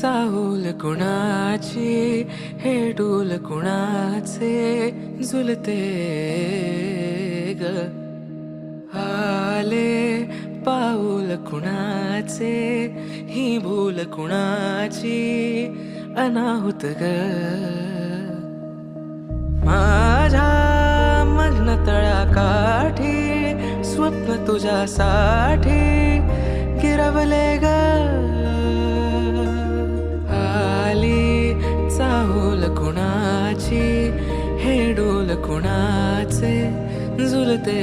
चाहूल कुणाची हे डूल कुणाचे झुलते ग आले पाऊल कुणाचे ही भूल कुणाची अनाहुत ग माझ्या मग्न तळाकाठी स्वप्न तुझ्यासाठी गिरवले ग आली चाहूल कुणाची हे डोल कुणाचे झुलते